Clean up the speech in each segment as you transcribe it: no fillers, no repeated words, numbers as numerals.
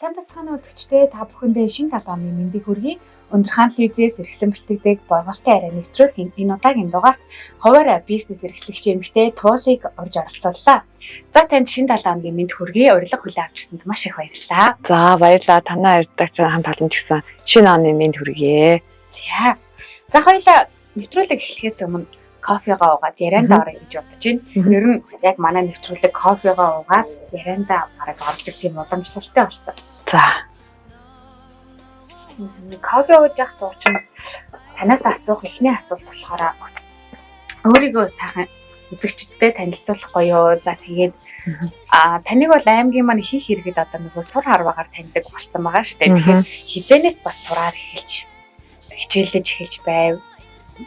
Сайн бацгаана үзэгчдээ та бүхэндээ шинэ 7 оны мэндийг хүргэе. Өндөр телевизээс эрхлэн бэлтгэдэг Боголтын арай нэвтрүүлгийн энэ удаагийн дугаарт хуваарь бизнес эрхлэгч эмэгтэй Туулыг орж оролцууллаа. За танд шинэ 7 оны мэнд хүргэе. Урилга хүлээн авчирсанд маш их баярлалаа. За баярлалаа. Танай редакцийн хамт олонч гэсэн шинэ оны мэнд хүргэе. За хоёулаа нэвтрүүлэг эхлэхээс өмнө кофегаа уугаад ярианда орё гэж бодож байна. Ер нь яг манай нэвтрүүлэг кофегаа уугаад ярианда бараг ордог тийм уламжлалтай болсон. За. Кофе ууж явах зуучин танаас асуух эхний асуулт болохоор өөрийгөө сайхан үзэгчдэд танилцуулахгүй юу? За тэгээд таныг бол аймгийн маань хийх хэрэгэд одоо нөгөө сур харваагаар таньдаг болсон байгаа шүү дээ. Тэгэхээр хизэнээс бас сураар эхэлж хичээлдэж эхэлж байв.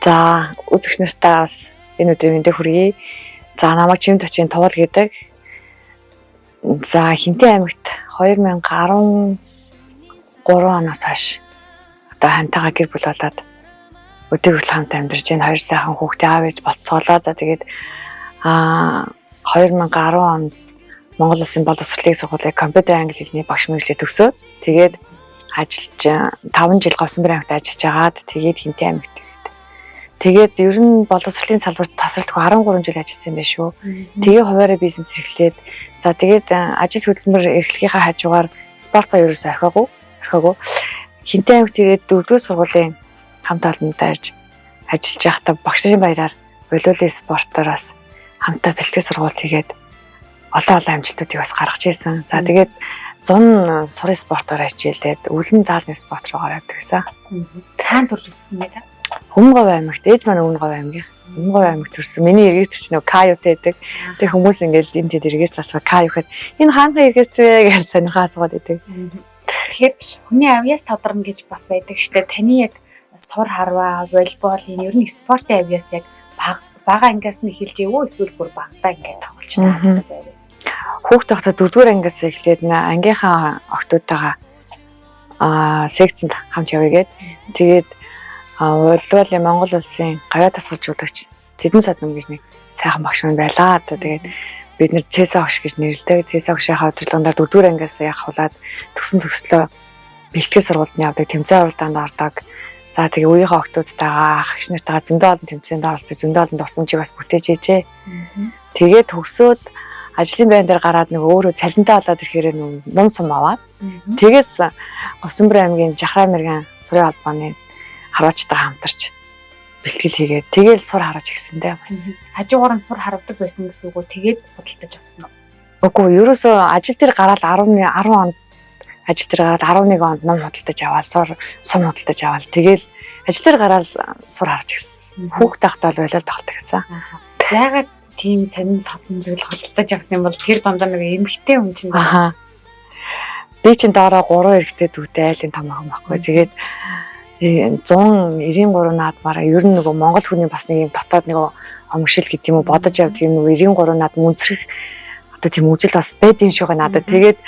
За үзэгч нартаа бас энэ өдрийн мэндийг хүргэе. За намайг Чимд Очин Туул гэдэг. За Хинтээ аймагт 2013 оноос хойш одоо хантайгаа гэр бүл болоод өдөр хүртэл хамт амьдарч байна. Хоёр сайхан хүүхдээ аав ээж болцоолоо. За тэгээд 2010 онд Монгол Улсын боловсролын сургуулийн компьютер англи хэлний багш мэргэжлээ төгсөөд тэгээд ажиллаж 5 жил Говьсонбор аймагт ажиллаж агаад тэгээд Хинтээ аймагт тэгээд ер нь боловсролын салбарт тасралтгүй 13 жил ажилласан байх шүү. Тэгээ хуваарь бизнес эрхлээд за тэгээд ажил хөдөлмөр эрхлэхийнхаа хажуугаар спортоо ерөөсөө орхиогүй. Хинтээ аймагт тэгээд 4-р сургуулийн хамт олонтой ирж ажиллаж байхдаа багшийн баяраар волейболын спортороос хамтаа бэлтгэл сургууль хийгээд олон амжилтуудыг бас гаргаж ирсэн. За тэгээд 100 сурын спортоор хичээлээд өвлөн заалны спорт руугаар явдаг гэсэн. Хаан төрж өссөн бэ та? Өмнөговь аймагт ээж маань Өмнөговь аймгийн. Өмнөговь аймагт төрсөн. Миний эргэстэр чинь нөгөө Каютай байдаг. Тэр хүмүүс ингээл энэ тэд эргэстэр асуу Каю гэхэд энэ хаанхын эргэстэр вэ гэж сонирхоо асуугаад байдаг. Тэгэхээр хүний авьяас тодорно гэж бас байдаг штэ. Таны яг сур харваа, волейболын ер нь спортын авьяас яг бага ангиас нь эхэлж ивөө эсвэл бүр багтаа ингээд тоглож таацдаг байв. Хүүхд тахта 4-р ангиас эхлээд ангийнхаа октоотойгоо секцэнд хамт явъя гээд тэгээд волейболын Монгол Улсын гавьяа тасгалжуулагч Тэдэн Содном гэж нэг сайхан багш маань байлаа. Одоо тэгээд бид нэр ЦС багш гэж нэрлэдэг. ЦС багшийнхаа удирдлагаар 4-р ангиас явхуулаад төслөө бэлтгэл сургуульд явдаг, тэмцээн уралдаанд ордог. За тэгээ өөрийнхөө октоодтайгаа ах эгч нартайгаа зөндөө олон тэмцээнд оролцож зөндөө олон тусламжийг бас бүтээж ээжээ. Тэгээд төгсөөд ажлын байр дээр гараад нэг өөрөө цалинтай болоод ирэхээр ном сум аваад тэгээс Говьсонбор аймгийн Жахраа мэргэн сурын холбооны харваачтай хамтарч бэлтгэл хийгээд тэгээл сур харж гисэндээ бас. Хажуугаар нь сур харавдаг байсан гэсэн үг үү? Тэгээд худалдаж авсан уу? Үгүй ерөөсөө ажил дээр гараад 10 онд ажил дээр гараад 11 онд ном худалдаж аваад сум худалдаж аваад тэгээл ажил дээр гараад сур харж гисэн. Хүүхд тахтаа л болоод тоглодог гэсэн. Яагаад тийм сонин содон зүйл худалдаж авсан юм бол тэр дондоо нэг эмэгтэй хүн чинь байна. Би чинь доороо 3 эрэгтэй дүүтэй айлын томоохон байхгүй. Тэгээд 193 наадмаараа ер нь нөгөө монгол хүний бас нэг юм дотоод нэг омгшил гэдэг юм уу бодож явдаг юм нөгөө 93 наадам үнсрэх одоо тийм үжил бас байд юм шиг байна надад. Тэгээд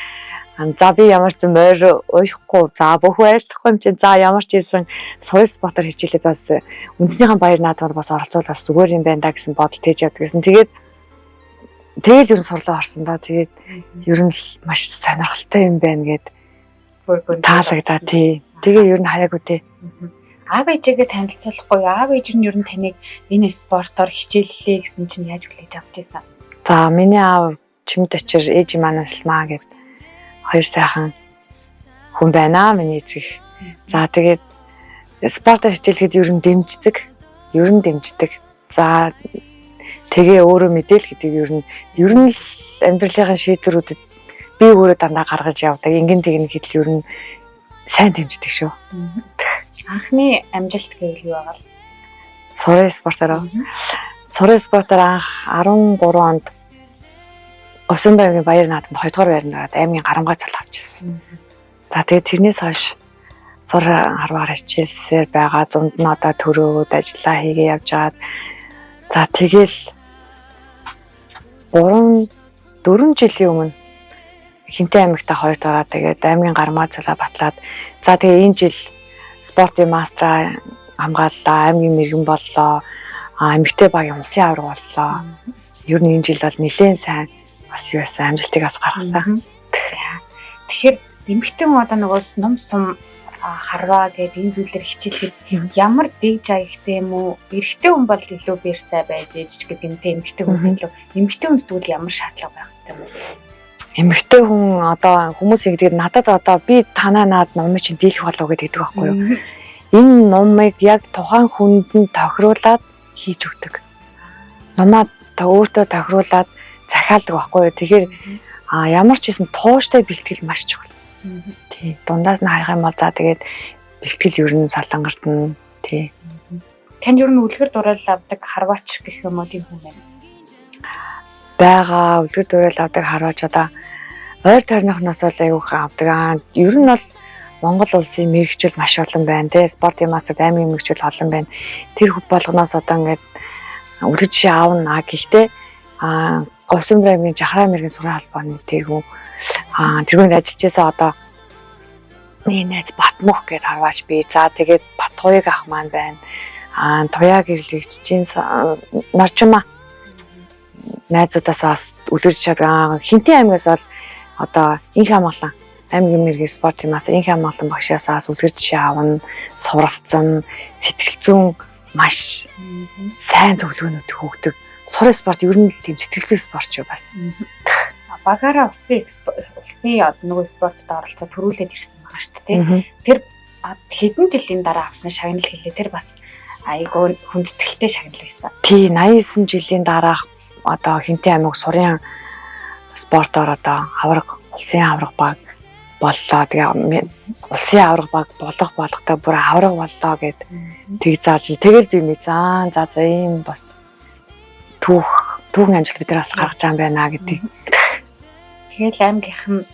за би ямар ч морь уухгүй за бүх байлдахгүй юм чинь за ямар ч ийсэн суй спортоор хичээлээд бас үндэснийхэн баяр наадмаар бас оролцуул бас зүгээр юм байна да гэсэн бодол тээж явдаг гэсэн. Тэгэл ер нь сурлаа орсон да. Тэгээд ер нь маш сонирхолтой юм байна гэд таалагдаа тий. Тэгээ ер нь хаяг үтэй. Аав ээжигээ танилцуулахгүй аав ээж нь ер нь таныг энэ спортоор хичээллээ гэсэн чинь яаж хүлээж авч байсан? За миний аав Чимд Очир ээж манаас Лмаа гэд хоёр сайхан хүн байна миний эцэг. За тэгээд спортоор хичээлэхэд ер нь дэмждэг. За тэгээ өөрөө мэдээл гэдэг ер нь л амьдралын шийдвэрүүдэд би өөрөө дандаа гаргаж явдаг. Ингийн техник хэдл ер нь сайн дэмждэг шүү. Анхны амжилт гэвэл юу байгаа? Сурын спортоор анх 13 онд Говьсонбор аймгийн баяр наадамд 2 дугаар байранд ороод аймгийн гарамгай цол авч ирсэн. За тэгээд тэрнээс хойш сур харваар хичээлсээр байгаа зунд нь одоо төрөөд ажиллаа хийгээ явж байгаад за тэгэл 4 жилийн өмнө Хинтээ аймагта 2 дугаар тэгээд аймгийн гарамгай цолоо батлаад за тэгээ энэ жил спортын мастера хамгааллаа, аймгийн мэргэн боллоо, эмэгтэй багийн улсын аварга боллоо. Ер нь энэ жил бол нэлээд сайн бас юу байсан амжилтыг бас гаргасан. Тэгэхээр эмэгтэй хүн одоо нөгөөс ном сум харваа гэдэг энэ зүйлээр хичээлэхэд ямар дэж аягтай юм уу? Эрэгтэй хүн бол илүү биертэй байж ээж гэдэг юмтэй эмэгтэй хүнс илүү эмэгтэй хүнд тэгвэл ямар шаардлага байх ёстой юм бэ? Эмэгтэй хүн одоо хүмүүс ингэдэг надад одоо би танаа наад номыг чинь дийлэх болов гэдэг байхгүй юу? Энэ номыг яг тухайн хүнд нь тохируулаад хийж өгдөг. Номоо өөртөө тохируулаад захиалдаг байхгүй юу? Тэгэхээр ямар ч юм тууштай бэлтгэл маш чухал. Тий. Дундаас нь харах юм бол за тэгээд бэлтгэл ер нь салангартна. Тий. Танд ер нь үлгэр дурайл авдаг харваач гэх юм уу тийм хүн байна? Бага үлгэр дурайл авдаг харваач одоо ойр тойрныхноос л аягүй авдаг. Ер нь бол Монгол улсын мэрэгчл маш олон байна. Тий. Спортын масад аймгийн мэрэгчл олон байна. Тэр хөв болгоноос одоо ингээд үлгэр жишээ аавна гэхдээ Говьсонбраймгийн Жахраа мэргийн сургуулийн холбооны тэргүүн тэргүүнд ажиллаж байсан одоо миний найз Батмөх гэдээ харваач би. За тэгээд Батхуйг ах маань байна. Туяа гэрлэгчийн Норчма найзуудаасаас үлгэрж чадсан. Хинтэн аймгаас бол одоо Инх амгалан аймгийн мэргийн спортын мас Инх амгалан багшаасаас үлгэр жишээ авна, суралцсан, сэтгэл зүйн маш сайн зөвлөгөөнүүд өгдөг. Сурын спорт ер нь л тийм сэтгэл зүйн спорт шүү бас. Багаараа улсын нөгөө спортод оролцоод төрүүлээд ирсэн байгаа шүү дээ. Тэр хэдэн жилийн дараа авсан шагнал хэлээ тэр бас айгүй хүндэтгэлтэй шагнал байсан. Тий 89 жилийн дараах одоо Хинтэн аймаг сурын спортоор одоо улсын авраг баг боллоо. Тэгээ улсын авраг баг болохтой бүр авраг боллоо гэд тэг зааж тэгэл би мэдэн за ийм бас түүхэн амжилт бид нараас гаргаж байгаа юм байна гэдэг. Тэгэл аймгийнхан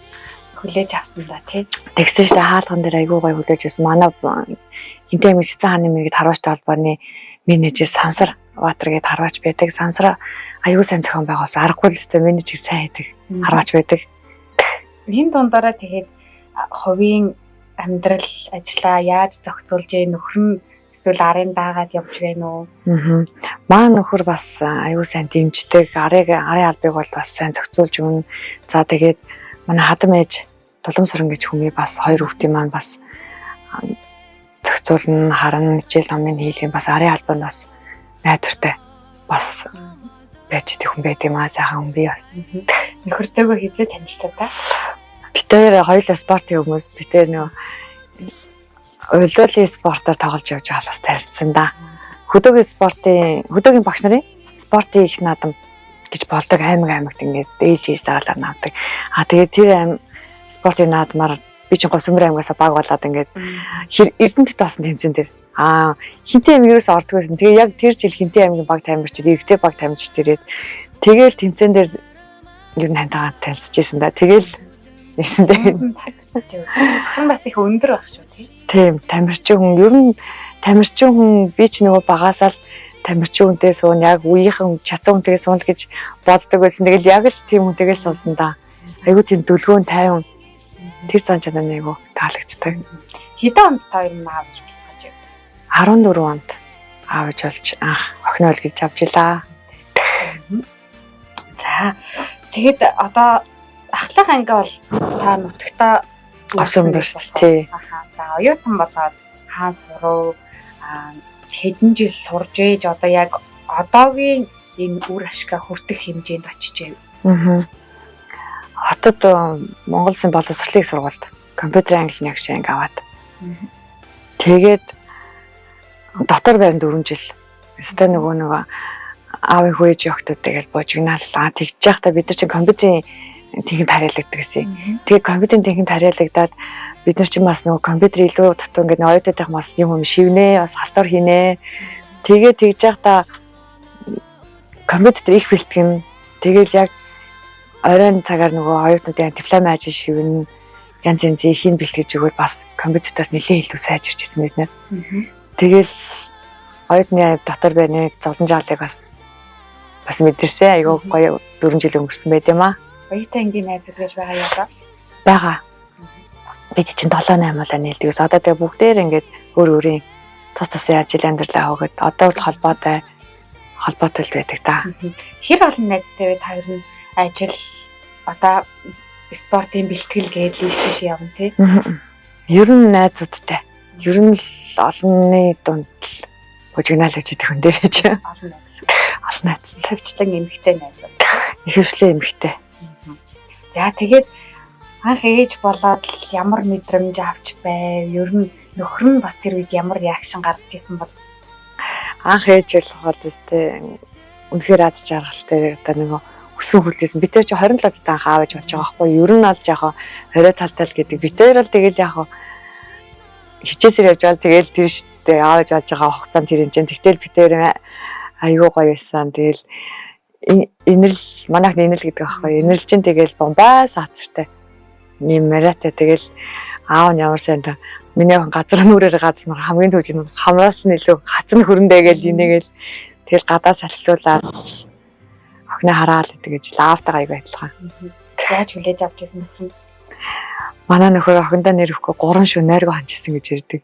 хүлээж авсан да тий. Тэгсэн чинь хаалган дээр айгүй гой хүлээж авсан. Манай Хинтэн аймгийн Сэцэн хааны мэргэд харваачтай холбооны менежер Сансар Баатар гээд харваач байдаг. Сансар айгүй сайн зохион байгуулс. Аргагүй л өстой менежер сайн хийдэг харваач байдаг. Энэ дундаараа тэгээд хувийн амьдрал ажлаа яаж зохицуулж нөхөр нь эсвэл арын даагаад явж гэнэ үү? Маа нөхөр бас аюу сайн дэмждэг. Арын албыг бол бас сайн зохицуулж өгнө. За тэгээд манай хадам ээж Туламсран гэж хүмий бас хоёр хүүхдийн маань бас зохицуулна, харна, хичээл номын хийлгэн бас арын албанд бас найдвартай бас байж идэх хүн байт юм аа сайхан хүн би бас. Нөхөртөөгөө хэзээ танилцсан та? Бид хоёр хоёулаа спортын хүмүүс. Бид нөө уйлуулын спортоор тоглож явж байгаа бас тарилцсан да. Хөдөөгийн багш нарын спортын их наадам гэж болдог аймагт ингээд ээлжиж дараалал навдаг. Тэгээд тэр спортын наадмаар би ч Говьсонбрай аймгаас баг болоод ингээд Эрдэнэт тоосон тэмцээн дээр Хинтэн аймгээс ордог байсан. Тэгээ яг тэр жил Хинтэн аймгийн баг таймарчид эрэгтэй баг таймарчид ирээд тэгээл тэмцээн дээр ер нь хантайгаа танилцчихсан да. Тэгээл нэсэндээ хүн бас их өндөр байх шүү тий. Тийм тамирчин хүн ер нь тамирчин хүн би ч нөгөө багасаа л тамирчин хүнтэй суун яг үеийнхэн чацсан хүнтэйгээ суун гэж боддог байсан. Тэгэл яг л тийм хүнтэйгээ суусан да. Айгуу тийм дүлгөөн тайван тэр цаан чанаа айгуу таалагддаг. Хэдэн онд та хоёр нь аавж болцоож байна? 14 онд аавж болж охиноо л гэж авч илаа. За тэгэд одоо ахлах анги бол та нутагтаа Говьсонбрай тий. За оюутан болоод хаан суруу хэдэн жил сурж ээж одоо яг одоогийн энэ үр ашигаа хүртэх хэмжээнд очиж байна. Хотод Монгол Улсын боловсролын сургуульд компьютерийн англи нэг шиг аваад. Тэгээд дотор байранд 4 жил. Өстой нөгөө аавын хөөж явахтууд тэгэл божигнаалаа. Тэгж яхта бид нар чинь компьютерийн техник тариалагддаг гэсэн. Тэгээд компьютерийн техник тариалагдаад бид нар чинь бас нөгөө компьютер илүү дотор ингээд оюутнуудын бас юм шивнэ, бас халтур хийнэ. Тэгээд тэгж яхта компьютер их бэлтгэн. Тэгэл яг оройн цагаар нөгөө оюутнуудын диплом ажил шивнэ. Янз янзын хин бэлтгэж өгвөл бас компьютертаас нэлээд илүү сайжирч ирсэн бид нар. Тэгэл оюутны дотор байрны зовлон жаалыг бас мэдэрсэн. Айгуу гоё 4 жил өнгөрсөн байт юм аа. Оюутан ангийн найзууд гэж байгаа юу ба? Бага. Бид чинь 7-8 болоо нийлдэгс. Одоо тэгээ бүгдээр ингээд өөрийн тус тусын ажил амьдралаа хөөгд одоо бол холбоотой л байдаг та. Хэр олон найзтай вэ та хоёр нь ажил одоо спортын бэлтгэл гээд лиш тийш явна тий. Ер нь найзуудтай. Ер нь л олонний дунд л бужигнаал гэж идэх хүн дээр байж. Олон найз. Олон найз. Ихэвчлэн эмэгтэй найзууд. Ихэвчлэн эмэгтэй. За тэгээд анх ээж болоод л ямар мэдрэмж авч байв? Ер нь нөхөр нь бас тэр үед ямар реакшн гаргаж ирсэн бол Анх ээж бол өстэй үнэхээр аз жаргалтай одоо нэг өсөн хүлээсэн. Би тэр чи 27 удаа анх аав ээж болж байгаа байхгүй. Ер нь алж яг орой талтал гэдэг. Би тэр бол тэгэл яг хичээсээр явж байгаа тэгэл тэр шидтэй аав ээж болж байгаа хугацаанд тэр юм чинь. Тэгтэл би тэр аюу гоё байсан. Тэгэл инэрл манайх инэрл гэдэг байхгүй. Инэрлж чинь тэгэл бомбаа саацартай. Нэмэрэтэй тэгэл аав нь ямар сайн та миний газар нүрээр газар хамгийн түүж нь хамраас нь илүү хацны хөрөндөө гэж инээгээл тэгэл гадаа салхилуулаад охины хараал гэж лавтайгаа аяг адилхан. Яаж хүлээж авч байсан нөхөр? Манай нөхөр охиндоо нэр өгөхгүй 3 шив найргаа ханчсан гэж ярьдаг.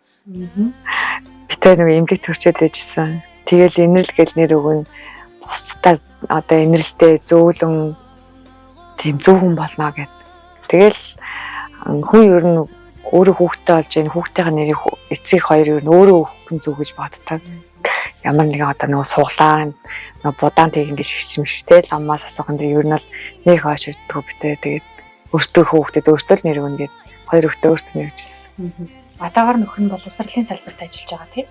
Битээ нэг эмнэлэг төрчөөд байжсэн. Тэгэл инэрл гэл нэр өгөн бусдаа одоо инэрлтэй зөөлөн тийм зөв хүн болно гэд. Тэгэл хүн ер нь өөрөө хүүхдтэй болж энэ хүүхдийн нэрийг эцэг хоёр ер нь өөрөө өгөх зүг гэж боддог. Ямар нэгэн одоо нэг суглаа нэг будаан тэг ингэж хичмэштэй л аммаас асуухан дээр ер нь бол нэг хойширдгүү битээ тэгээд өөртөө хүүхдэд өөртөө л нэр өгнө гэд хоёр хүүхдээ өөртөө нэрвчсэн. Одоогоор нөхөр нь боловсролын салбарт ажиллаж байгаа тийм.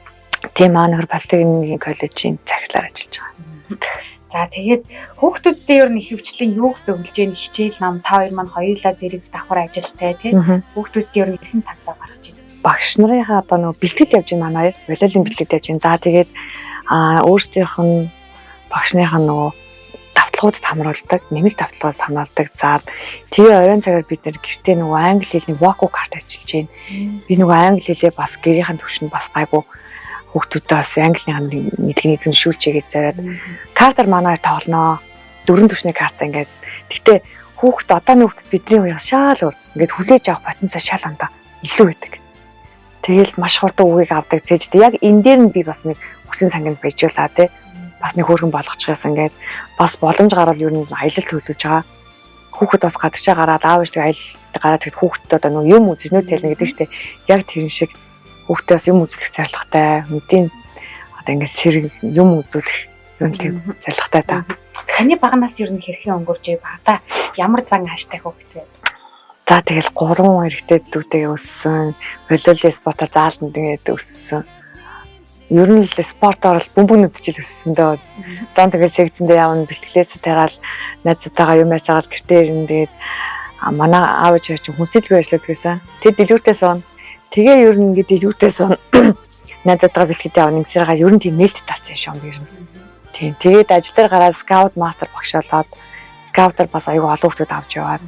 Тийм аа нөхөр политехникийн коллежийн захирлаар ажиллаж байгаа. За тэгээд хүүхдүүддээ ер нь ихэвчлэн юуг зөвлөж яах хичээл нам та хоёр маань хоёулаа зэрэг давхар ажилтай тийм. Хүүхдүүддээ ер нь хэрхэн цаг зав гаргаж байна? Багш нарынхаа одоо нөгөө бэлтгэл явж байна манай хоёр. Боловсролын бэлтгэл явж байна. За тэгээд өөрсдийнх нь багшныхаа нөгөө давтлагуудад хамруулдаг, нэмэлт давтлагууд хамруулдаг. За тэгээ оройн цагаар бид нэр гэртээ нөгөө англи хэлний воку карт ажиллаж байна. Би нөгөө англи хэлээ бас гэрийнхэн төвшөнд бас гайгүй хүүхдүүдээ бас английн мэдлэгийг эзэмшүүлж игээд зараад картаар манай тоглоноо 4 төвшний карта ингээд. Гэтэ хүүхд одооны хүүхдэд бидний үеэс шал өөр ингээд хүлээж авах потенциал шал андаа илүү байдаг. Тэгэл маш хурдан үгийг авдаг цээжтэй. Яг энэ дээр нь би бас нэг өсөн сангинд байжуулаа тий. Бас нэг хөөргөн болгочихсан ингээд бас боломж гарвал ер нь аялал төлөвлөж байгаа. Хүүхэд бас гадагшаа гараад аав ээжтэй аялалд гараад тэгэд хүүхдэд одоо нэг юм үзэнүүд тайлна гэдэг чинь яг тэрэн шиг хүүхдээ бас юм үзүүлэх зорилготой. Мэдээ одоо ингээд сэрэг юм үзүүлэх юм тийм зорилготой та. Таны багнаас ер нь хэрхэн өнгөрч багада ямар зан хааштай хүүхэд вэ? За тэгэл 3 эрэгтэй дүүтэйгээ өссөн. Волейбол спортоор зааланд тэгээд өссөн. Ер нь л спортоор л бөмбөгнүүд ч л өссөн дөө. Зан тэгээд секцэндээ явна бэлтгэлээс тараал найзуудтайгаа юм ясаагаад гэртээ ирнэ тэгээд манай аав ээж чинь хүнсэлгүй ажилладаг гэсэн. Тэд дэлгүүртээ суuna. Тэгээ ер нь ингээд дэлгүүртээ суuna. Найзуудтайгаа бэлтгэж явна гисэргаа ер нь тийм нээлттэй талцсан юм ер нь. Тийм. Тэгээд ажил дээр гараад скаут мастер багш болоод скаутаар бас аюу олон хүмүүс авч яваад.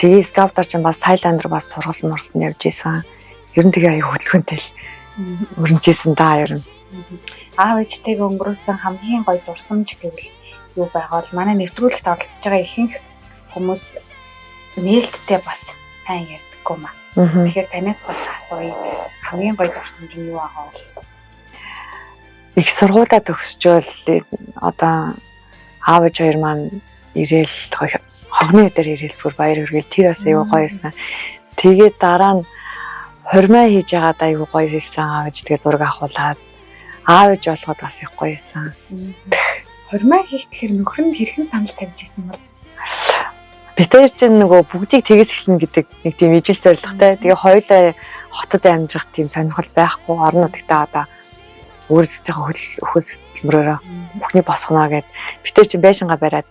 Тэгээ скаутаар чинь бас Таиланд руу бас сургалт явж исэн. Ер нь тэгээ аюу хөдөлгөөнтэй л өрнөжсэн да ер нь. Аав ээжтэйгээ өнгөрөөсөн хамгийн гоё дурсамж гэвэл юу байгаал манай нэвтрүүлэгт оролцож байгаа ихэнх хүмүүс нээлттэй бас сайн ярьдаггүй маа. Тэгэхээр танаас бас асууя. Хамгийн гоё дурсамж нь юу байгаа вэ? Их сургуулаа төгсчөөл одоо аав ээж хоёр маань ирээл хогны өдөр ирээл бүр баяр хүргээл тэр бас аюу гоё байсан. Тэгээд дараа нь хормоо хийж байгаад аюу гоё хийсэн аав ээж тэгээ зураг авахуулаад аав ээж болоход бас их гоё байсан. Хормоо хийх гэхээр нөхөр нь хэрхэн санал тавьж исэн мөр? Битээр чинь нөгөө бүгдийг тгээс эхлэнэ гэдэг нэг тийм ижил зорилготой. Тэгээ хоёулаа хотод амьдрах тийм сонирхол байхгүй орон нутагтаа одоо өөрсдийнхөө хөл хөтөлмөрөөрөө бүхний босгоно гэд битээр чинь байшингаа бариад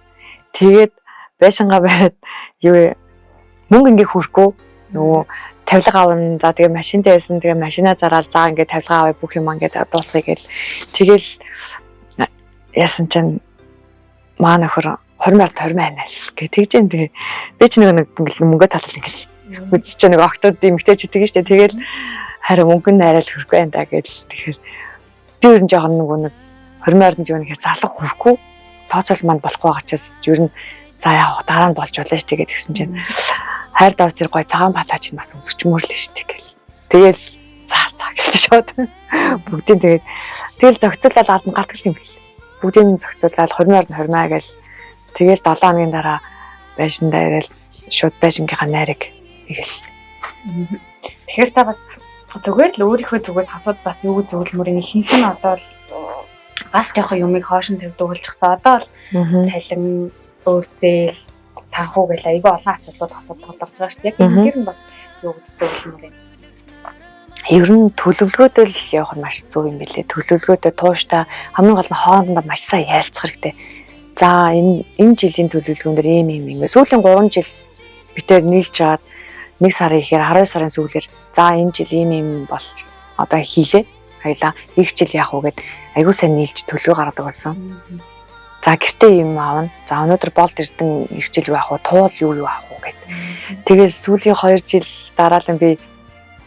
тэгээд байшингаа бариад юу мөнгө ингээ хөрөхгүй нөгөө тавилга авна. За тэгээ машинтай байсан. Тэгээ машинаа зараад заа ингээ тавилга авъя бүх юм ингээ дуусгая гэл. Тэгэл яасан чинь маа нөхөр 20 ханаа л гэ тэгж юм. Тэгээ би ч нэг ингээл мөнгө талал ингээл үзэж нэг октод эмгтээч тэгэн штэ. Тэгэл харин мөнгө нь арай л хөрөхгүй байна да гэл. Тэгэхээр би ер нь жоохон нэг 20 ч юм нэхэр залах хөрөхгүй. Тооцоол манд болохгүй байгаа ч ер нь за яа дараа нь болж болно ш тэгээд гисэн чинь хайр давс тэр гой цагаан балаач нь бас өсөчмөр л штэ гэл. Тэгэл цаа гэлж шууд бүгдийн тэгэл зохицуулаад гадна гардаг юм бэл. Бүгдийн зохицуулаад 20 гэл тэгэл 7 хоногийн дараа байшиндаа ирээл шууд байшингийнхаа найрыг тэгэл. Тэгэхээр та бас зүгээр л өөрийнхөө зүгээс асууд бас юу зөвлөмөр ихэнх нь одоо л бас жоохон юмыг хоошин тавьдаг болчихсон. Одоо л цалин, өөр зээл, санхүү гэл айгүй олон асуудлууд асуудалж байгаа шүү дээ. Яг энэ нь бас юу гэж зөвлөмөр юм. Ер нь төлөвлөгөөдөө л явах нь маш зөв юм билээ. Төлөвлөгөөдөө тууштай хамгийн гол нь хоорондоо маш сайн ярилцах хэрэгтэй. За энэ жилийн төлөвлөгөөн дээр ийм юм. Сүүлийн 3 жил битээр нийлж чаад 1 сарын ихээр 12 сарын сүүлээр за энэ жил ийм бол одоо хийлээ. Хоёлаа их жил яах вэ гэд айгуу сайн нийлж төлөв гаргадаг болсон. За гэртээ юм аавна. За өнөөдөр болд эрдэн их жил юу яах вэ? Туул юу яах вэ гэд. Тэгээд сүүлийн 2 жил дараалан би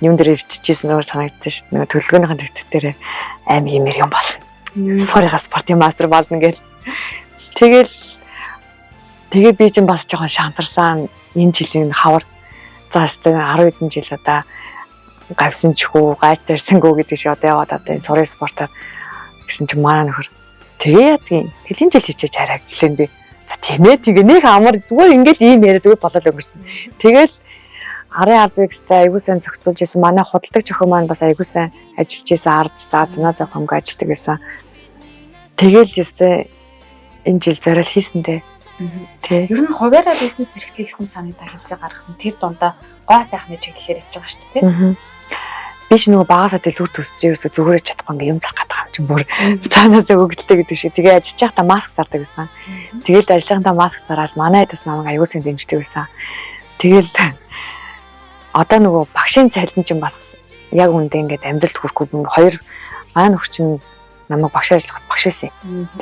юм дээр өвччихсэн зүгээр санагддаг шүү дээ. Төлөвлөгөөнийхэн төвтөр дээр аим юм болно. Сорьга спортын мастер болно гэж. Тэгээд би чинь бас жоохон шантарсан энэ жилийн хавар заастай 10 хэдэн жил одоо гавсан ч хүү гайд тарьсангүй гэдэг шиг одоо яваад одоо энэ сорьга спортоор гэсэн чинь манай нөхөр тэгээ яадгийн тэлийн жил хийчихэж хараа гэлэн би. За тийм ээ тэгээ нэг амар зүгээр ингээд ийм яриа зүгээр болол өнгөрсөн. Тэгэл арын албагстай айгуу сайн зохицуулж исэн манай худалдагч охин маань бас айгуу сайн ажиллаж исэн ард та санаа зовхомг ажилладаг гэсэн. Тэгэл ёстой энэ жил зориул хийсэндээ. Тэ. Ер нь хуваараа бизнес эрхлэх гэсэн санааг хэмжээ гаргасан. Тэр дундаа гоо сайхны чиглэлээр явж байгаа шүү дээ. Би ч нөгөө багасаа дэлгүүр төссөн юусоо зүгээрээ чадахгүй ингээм юм зах гэдэг юм чинь бүр цаанаасаа өгдөлтэй гэдэг шиг. Тэгээ ажиллаж байхдаа маск зардаг гэсэн. Тэгэл ажиллагаандаа маск зараад манай дэс намайг аюул сэн дэмждэг байсан. Тэгэл одоо нөгөө багшийн цалин чинь бас яг үндэ ингээд амьдралд хүрэхгүй хоёр манай нөхөр чинь намайг багш ажиллахад багш байсан.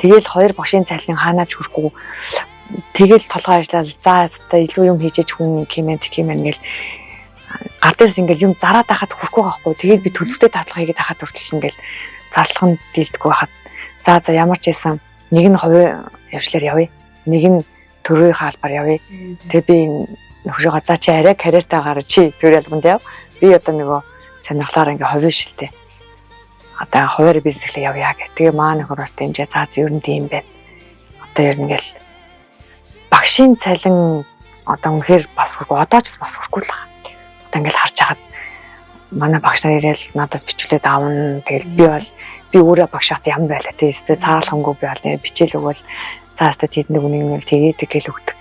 Тэгэл хоёр багшийн цалин хаанаач хүрэхгүй. Тэгэл толгой ажиллаад за одоо илүү юм хийжээж хүн кимент гэл гар дээрс ингээл юм зараад байхад хүрхгүй байхгүй. Тэгээд би төлөвтэй дадлага хийгээд байхад хүртэл ингээл зарлах нь дийлдэхгүй байхад за ямар ч байсан нэг нь хувийн явшлаар явъя. Нэг нь төрийн хаалбар явъя. Тэгээд би нөхрөөгөө за чи арай карьертаа гараа чи төр ялганд яв. Би одоо нөгөө сонирхлоор ингээ хувийн шилтэй. Одоо хуваар бизнес хэлээ явъя гэх. Тэгээ маа нөхөр бас дэмжээ за ер нь тийм байна. Одоо ер нь ингээл багшийн цалин одоо үнэхээр бас хүрхгүй одоо ч бас хүрхгүй л байна. Одоо ингээл харж хахад манай багш нар ирээл надаас бичүүлээд аавна. Тэгэл би өөрөө багш хат юм байлаа. Тэгээ цаалхангүй би бол бичээл өгвөл цаастаа тэдний үнийг нь тэгээд гэл өгдөг.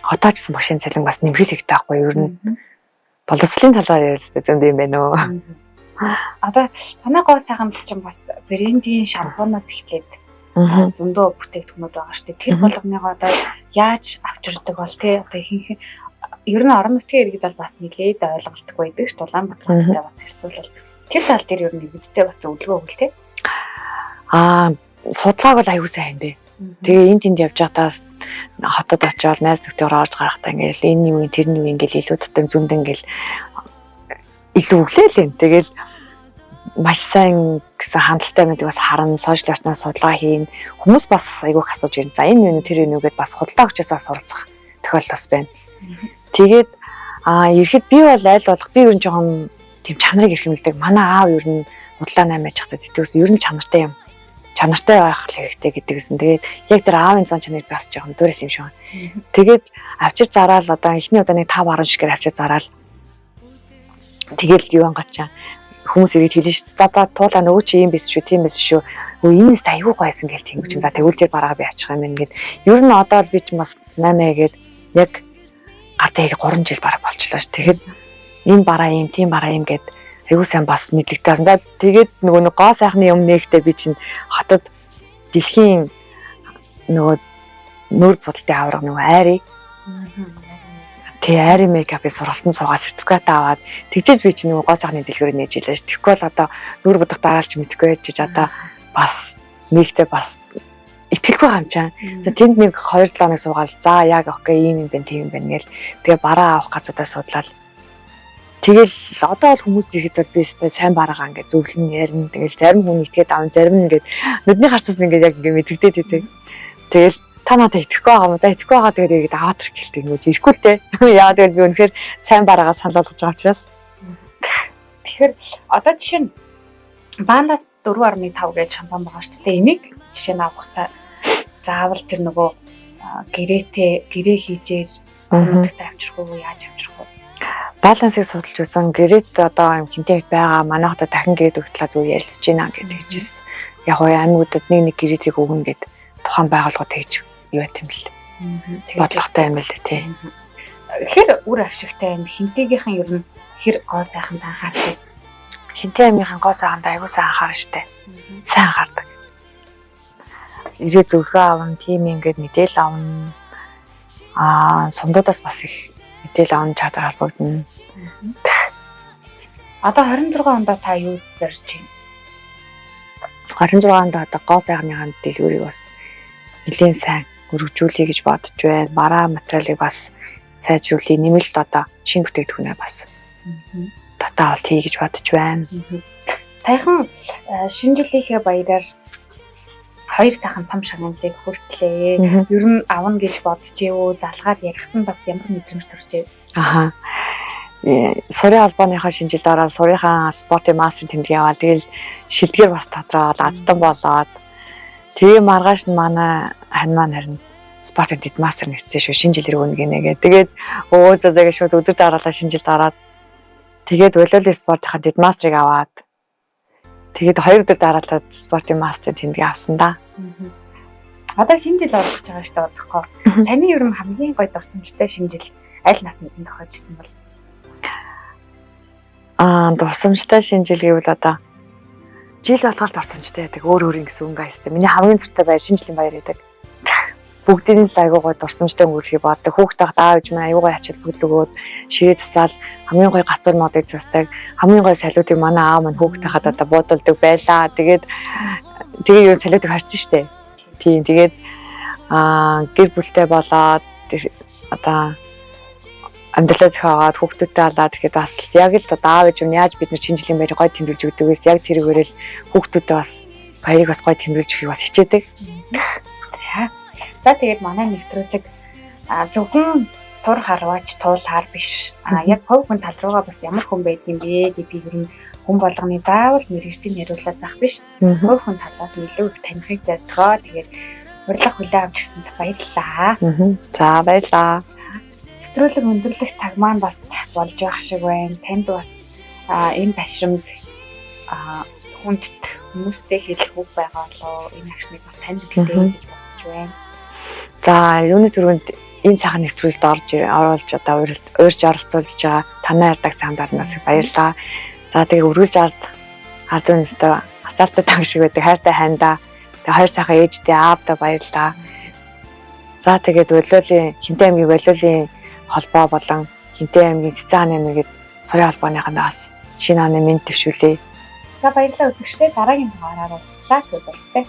Одоо ч гэсэн багшийн цалин бас нэмэхэл ихтэй байхгүй юу? Ер нь боловсролын талаар ярьж зөнд юм байна уу? Одоо танай гоо сайхан чинь бас брендийн шампунаас эхлээд зөндөө бүтээгдэхүүнүүд байгаа шүү дээ. Тэр болгоныгоо одоо яаж авчирдаг бол тий одоо ихэнх ер нь орон нутгийн иргэд бол бас нэлээд ойлголтгүй байдаг ш. Улаанбаатартай бас харьцуулбал тэр тал дээр ер нь иргэдтэй бас зөвлөгөө өгөл тий. Судлааг бол аягүй сайн бэ. Тэгээ энэ тэнд явж байхдаа хотод очиод найз нөхдөөр орж гарахтаа ингээл энэ юу тэр нь юу ингээл илүү тутам зүнд ингээл илүү өглөөлээ. Тэгэл маш сайн гэсэн хандлагатай мэдээ бас харна, сошиал очноос судалгаа хийн. Хүмүүс бас айгүйх асууж ирнэ. За энэ юу тэр юу гэдээ бас худалдаа өгчөөсөө суралцах тохиолдол бас байна. Тэгээд ирэхэд би бол аль болох би ер нь жоохон тийм чанарыг эрхэмлдэг. Манай аав ер нь худалдаа 8 аж хатад итгэвс ер нь чанартай юм. Чанартай байх хэрэгтэй гэдэг гэсэн. Тэгээд яг тэр аавын зан чанарыг бас жоохон дөрөс юм шиг байна. Тэгээд авчир зараал одоо эхний удаа нэг 5-10 шигээр авчир зараал. Тэгэл юу ангачаа хүмүүс ирээд хэлнэ шүү дээ. За ба туулаа нөгөө чи юм биш шүү, тийм биш шүү. Өө энэс аягүй гойсон гэл тийм чинь. За тэгвэл тэр бараа би авчих юм ингээд. Ер нь одоо би ч бас 8 гээд яг гатыг 3 жил бараг болчлоо ш. Тэгэхэд энэ бараа юм, тийм бараа юм гээд аягүй сайн бас мэдлэгтэй. За тэгээд нөгөө нэг гоо сайхны юм нэгтэй би чинь хотод дэлхийн нөгөө нүүр будалтын авраг нөгөө айрыг тий айри мейкапын сургалтанд суугаад сертификат аваад тэгжээж би чинь нөгөө гоо сайхны дэлгүүрээр нээж илээ ш. Тэгэхгүй бол одоо нүүр будалт дараалж мэдгүй байж одоо бас нэгтэй бас итгэлгүй юм чам. За тэнд нэг 2-7 хоног суугаад за яг окей ийм юм байна тийм юм байна гэл тэгээ бараа авах газартаа судлаад тэгэл одоо бол хүмүүс ирэхэд бол би өстэй сайн бараагаа ингээд зөвлөн ярина. Тэгэл зарим хүн итгээд аав, зарим нь ингээд нүдний харцаас ингээд яг ингээд мэдэгдээд идэг. Тэгэл та надад итгэхгүй байгаа юм. За итгэхгүй байгаа тэгээд ирэхэд аваад ирэх гэлтэй ингээд ирэхгүй л те. Яа тэгэл би үнэхээр сайн бараагаа санал болгож байгаа учраас. Тэгэхээр одоо жишээ нь Баанаас 4.5 гэж шампан байгаа шүү дээ. Энийг жишээ нь авахтаа заавал тэр нөгөө гэрээ хийжээж Өнөдөртөө авчрах уу, яаж авчрах уу? Балансыг судалж үзэн гэрээд одоо хинтээ байгаа манай хотод дахин гэрээд өгтлээ зүг ярилцж байна гэдэг хэлжсэн. Яг уу аймагуудад нэг гэрээдийг өгнө гэд тухайн байгууллагууд тэгж юу байт юм бэл. Бодлоготой юм л тий. Тэгэхээр үр ашигтай юм. Хинтээгийнхэн ер нь хэр гоо сайхан анхаардаг. Хинтээ аймгийн гоо сайханд аягүй сайн анхаарна штэ. Сайн анхаардаг. Ирээ зөвхөн авна, тийм ингээд мэдээл авна. Сумдуудаас бас их мэдээл авах чадвар холбогдно. Одоо 26 онд та юу зорж байна? 26 онд одоо гоо сайхныхаа дэлгүүрийг бас нэлээд сайн өргөжүүлэе гэж бодож байна. Бараа материалыг бас сайжруулъя, нэмэлт одоо шинэ бүтээгдэхүүнээ бас татаа авалт хий гэж бодож байна. Саяхан шинэ жилийнхээ баяраар 2 сайхан том шагналыг хүртлээ. Ер нь авна гэж бодож юу, залгаад ярихт нь бас ямар мэдрэмж төржээ. Сурын албаныхаа шинэ жилд ороод сурынхаа спортын мастер тэмдэг яваад тэгэл шилдгээр бас тодроод аздан болоод тэгээ маргааш нь манай хань маань харин спортын дэд мастер нэгцсэн шүү, шинэ жилээр өгнө гинэ. Тэгээд заагаа шууд өдөр дараалал шинэ жилд ороод тэгээд волейбол спортынхаа дэд мастерыг аваад тэгээд 2 өдөр дараалал спортын мастер тэмдэг авсан да. Одоо шинэ жил орох гэж байгаа шүү дээ бодохгүй. Таны ер нь хамгийн гоё дурсамжтай шинэ жил аль наснд тохиож ирсэн бол? Дурсамжтай шинэ жил гэвэл одоо жил болгоод дурсамжтай байдаг. Өөр гэсэн үг ааштай. Миний хамгийн дуртай баяр шинэ жилийн баяр гэдэг. Бүгдийн л аягүй гоё дурсамжтай өнгөрөхийг боддог. Хүүхдээ даавж маа аягүй гоё ачаал бүтлгөөд ширээ тасаал хамгийн гоё гацуур модыг застаг. Хамгийн гоё салиудыг манай аав маань хүүхдээ хаад одоо буудалдаг байлаа. Тэгээд юу салиудыг харьцсан штэ. Тийм тэгээд гэр бүлтэй болоод одоо амьдралаа зохиогоод хүүхдүүдтэй алаад тэгэхэд бас яг л одоо аав ээж нь яаж бид нар шинэ жилийн баярыг гоё тэмдэглэж өгдөг вэ? Яг тэрүүгээр л хүүхдүүдтэй бас баярыг бас гоё тэмдэглэж өгөхийг бас хичээдэг. За тэгээд манай нэвтрүүлэг зөвхөн сур харваач туул хар биш. Яг хувь хүн тал руугаа бас ямар хүн байдаг юм бэ гэдгийг ер нь хүн болгоны заавал мэргэжлийн яриулаад байх биш. Хувь хүн талаас нь илүү их танихыг зордгоо. Тэгээд урилга хүлээн авч ирсэнд баярлалаа. За баярлалаа. Нэвтрүүлэг өндөрлөх цаг маань бас болж байх шиг байна. Танд бас энэ ташрамд хүндэт хүмүүстэй хэлэх үг байгаа болоо энэ агшныг бас танд хэлээ гэж бодож байна. За юуны төрөнд ийм сайхан нэвтрүүлэлд оруулж одоо уурж оролцуулж байгаа танай ярддаг цаанд орноос баярлалаа. За тэгээ өргөлж ард үнэстэй асаалтай танг шиг байдаг хайртай хайндаа тэгээ хоёр сайхан ээжтэй аавдаа баярлалаа. За тэгээд волейболын Хинтээ аймгийн волейболын холбоо болон Хинтээ аймгийн Цэцэн аймгийн сурын холбооныхоос шинэ оны мэд төвшүүлье. За баярлалаа үзэгчдээ дараагийн дугаараар уулзлаа. Баярлалаа.